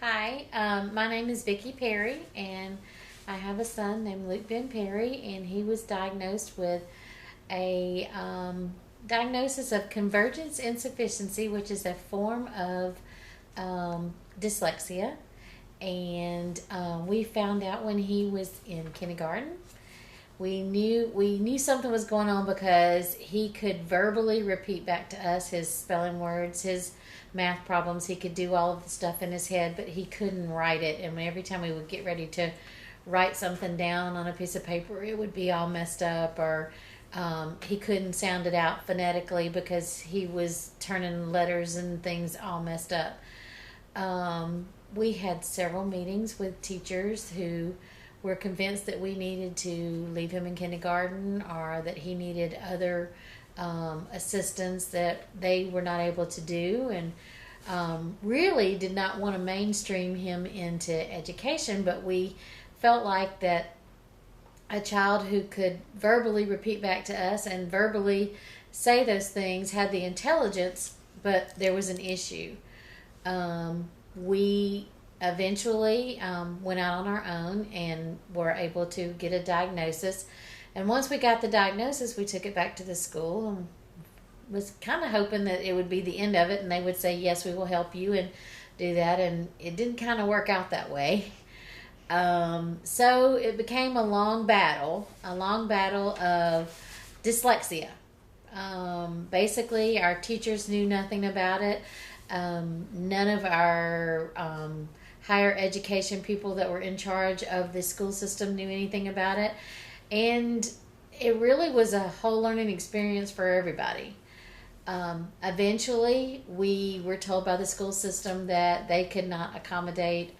Hi, my name is Vicki Perry, and I have a son named Luke Ben Perry, and he was diagnosed with a diagnosis of convergence insufficiency, which is a form of dyslexia. And we found out when he was in kindergarten. We knew something was going on because he could verbally repeat back to us his spelling words, his math problems. He could do all of the stuff in his head, but he couldn't write it. And every time we would get ready to write something down on a piece of paper, it would be all messed up, or he couldn't sound it out phonetically because he was turning letters and things all messed up. We had several meetings with teachers who were convinced that we needed to leave him in kindergarten, or that he needed other assistance that they were not able to do, and really did not want to mainstream him into education. But we felt like that a child who could verbally repeat back to us and verbally say those things had the intelligence, but there was an issue. We eventually went out on our own and were able to get a diagnosis. And once we got the diagnosis, we took it back to the school and was kind of hoping that it would be the end of it and they would say, yes, we will help you and do that. And it didn't kind of work out that way. So it became a long battle of dyslexia. Basically, our teachers knew nothing about it. None of our higher education people that were in charge of the school system knew anything about it. And it really was a whole learning experience for everybody. Eventually, we were told by the school system that they could not accommodate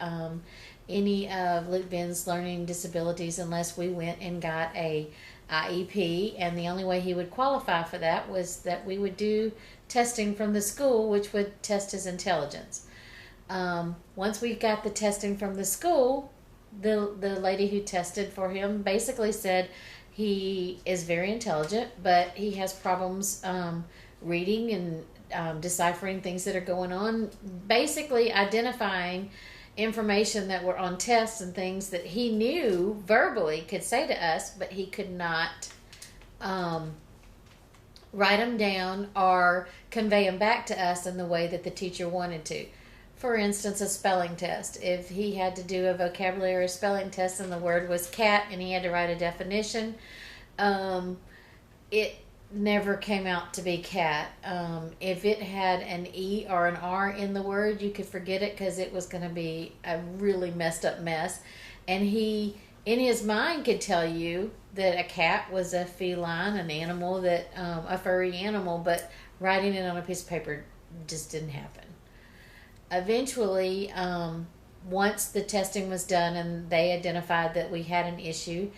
any of Luke Ben's learning disabilities unless we went and got a IEP, and the only way he would qualify for that was that we would do testing from the school, which would test his intelligence. Once we got the testing from the school, the lady who tested for him basically said he is very intelligent, but he has problems reading and deciphering things that are going on, basically identifying information that were on tests and things that he knew verbally could say to us, but he could not write them down or convey them back to us in the way that the teacher wanted to. For instance, a spelling test. If he had to do a vocabulary or spelling test and the word was cat and he had to write a definition, it never came out to be cat. If it had an E or an R in the word, you could forget it because it was going to be a really messed up mess. And he, in his mind, could tell you that a cat was a feline, an animal, that a furry animal, but writing it on a piece of paper just didn't happen. Eventually, once the testing was done and they identified that we had an issue,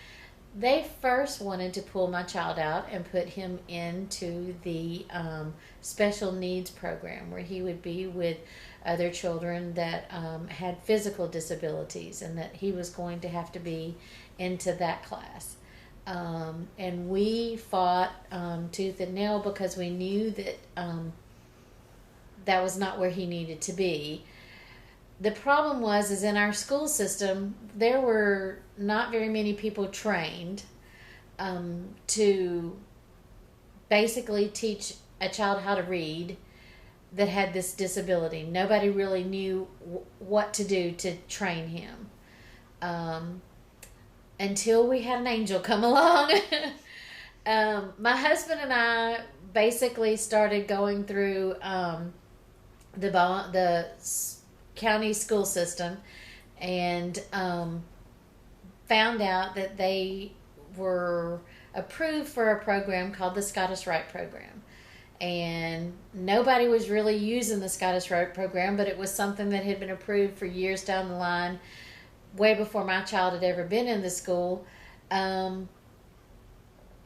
they first wanted to pull my child out and put him into the special needs program where he would be with other children that had physical disabilities, and that he was going to have to be into that class. And we fought tooth and nail because we knew that that was not where he needed to be. The problem is in our school system, there were not very many people trained to basically teach a child how to read that had this disability. Nobody really knew what to do to train him until we had an angel come along. My husband and I basically started going through the county school system and found out that they were approved for a program called the Scottish Rite program. And nobody was really using the Scottish Rite program, but it was something that had been approved for years down the line, way before my child had ever been in the school. And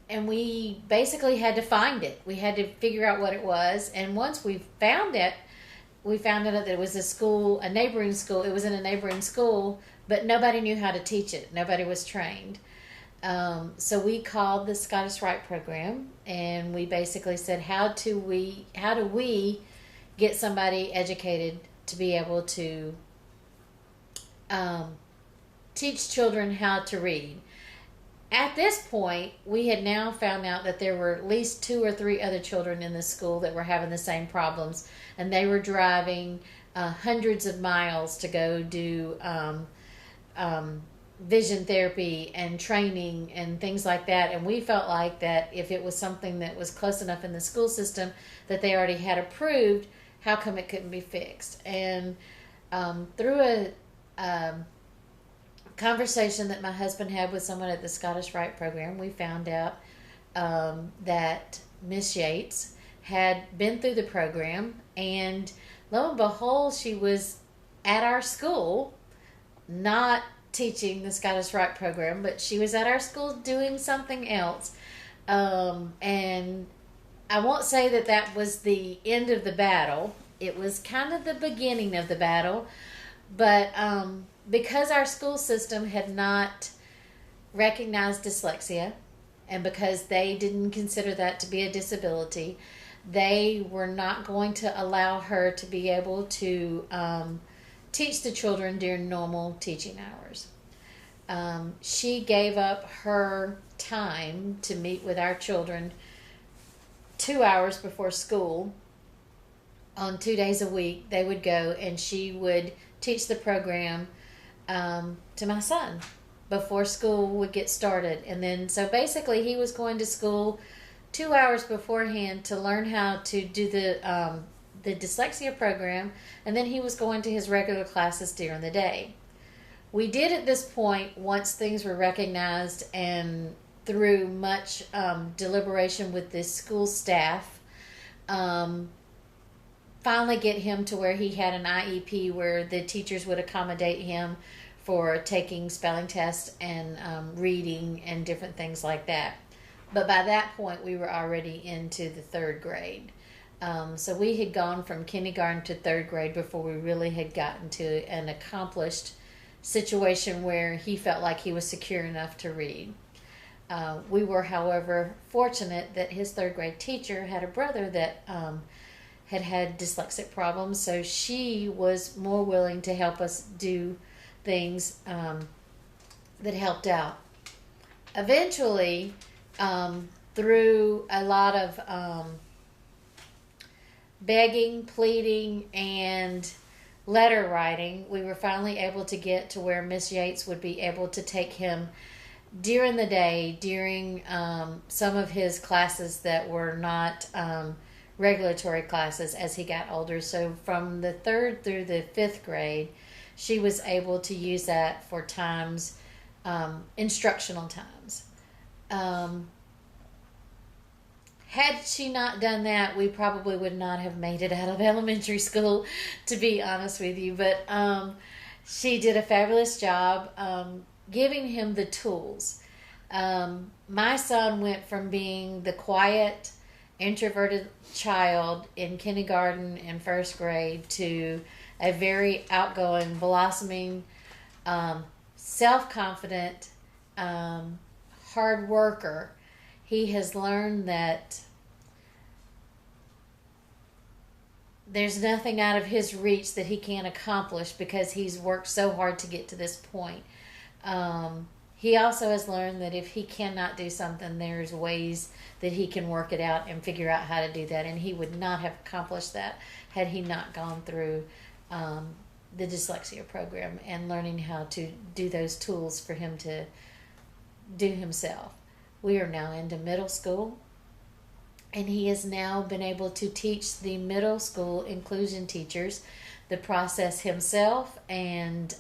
we basically had to find it. We had to figure out what it was. And once we found it, we found out that it was a neighboring school. It was in a neighboring school, but nobody knew how to teach it. Nobody was trained. So we called the Scottish Rite program, and we basically said, how do we get somebody educated to be able to um, teach children how to read. At this point, we had now found out that there were at least 2 or 3 other children in the school that were having the same problems, and they were driving hundreds of miles to go do vision therapy and training and things like that. And we felt like that if it was something that was close enough in the school system that they already had approved, how come it couldn't be fixed? And through a conversation that my husband had with someone at the Scottish Rite program, we found out that Miss Yates had been through the program, and lo and behold, she was at our school, not teaching the Scottish Rite program, but she was at our school doing something else. And I won't say that that was the end of the battle. It was kind of the beginning of the battle, but because our school system had not recognized dyslexia, and because they didn't consider that to be a disability, they were not going to allow her to be able to teach the children during normal teaching hours. She gave up her time to meet with our children 2 hours before school. On 2 days a week, they would go and she would teach the program to my son before school would get started. And then, so basically, he was going to school 2 hours beforehand to learn how to do the dyslexia program, and then he was going to his regular classes during the day. We did at this point, once things were recognized and through much deliberation with the school staff, finally get him to where he had an IEP where the teachers would accommodate him for taking spelling tests and reading and different things like that. But by that point, we were already into the 3rd grade. So we had gone from kindergarten to 3rd grade before we really had gotten to an accomplished situation where he felt like he was secure enough to read. We were, however, fortunate that his 3rd grade teacher had a brother that had dyslexic problems, so she was more willing to help us do things that helped out. Eventually, through a lot of begging, pleading, and letter writing, we were finally able to get to where Miss Yates would be able to take him during the day, during some of his classes that were not regulatory classes as he got older. So from the 3rd through the 5th grade, she was able to use that for times, instructional times. Had she not done that, we probably would not have made it out of elementary school, to be honest with you. But she did a fabulous job giving him the tools. My son went from being the quiet, introverted child in kindergarten and 1st grade to a very outgoing, blossoming, self-confident, hard worker. He has learned that there's nothing out of his reach that he can't accomplish because he's worked so hard to get to this point. He also has learned that if he cannot do something, there's ways that he can work it out and figure out how to do that. And he would not have accomplished that had he not gone through the dyslexia program and learning how to do those tools for him to do himself. We are now into middle school, and he has now been able to teach the middle school inclusion teachers the process himself, and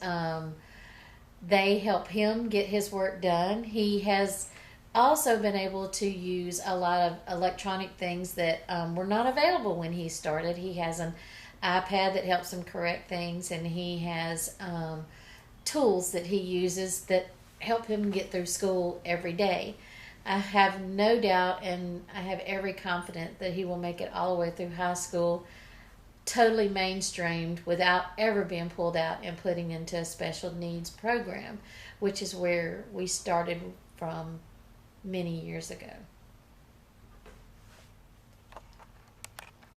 they help him get his work done. He has also been able to use a lot of electronic things that were not available when he started. He has an iPad that helps him correct things, and he has tools that he uses that help him get through school every day. I have no doubt, and I have every confidence that he will make it all the way through high school, totally mainstreamed without ever being pulled out and putting into a special needs program, which is where we started from many years ago.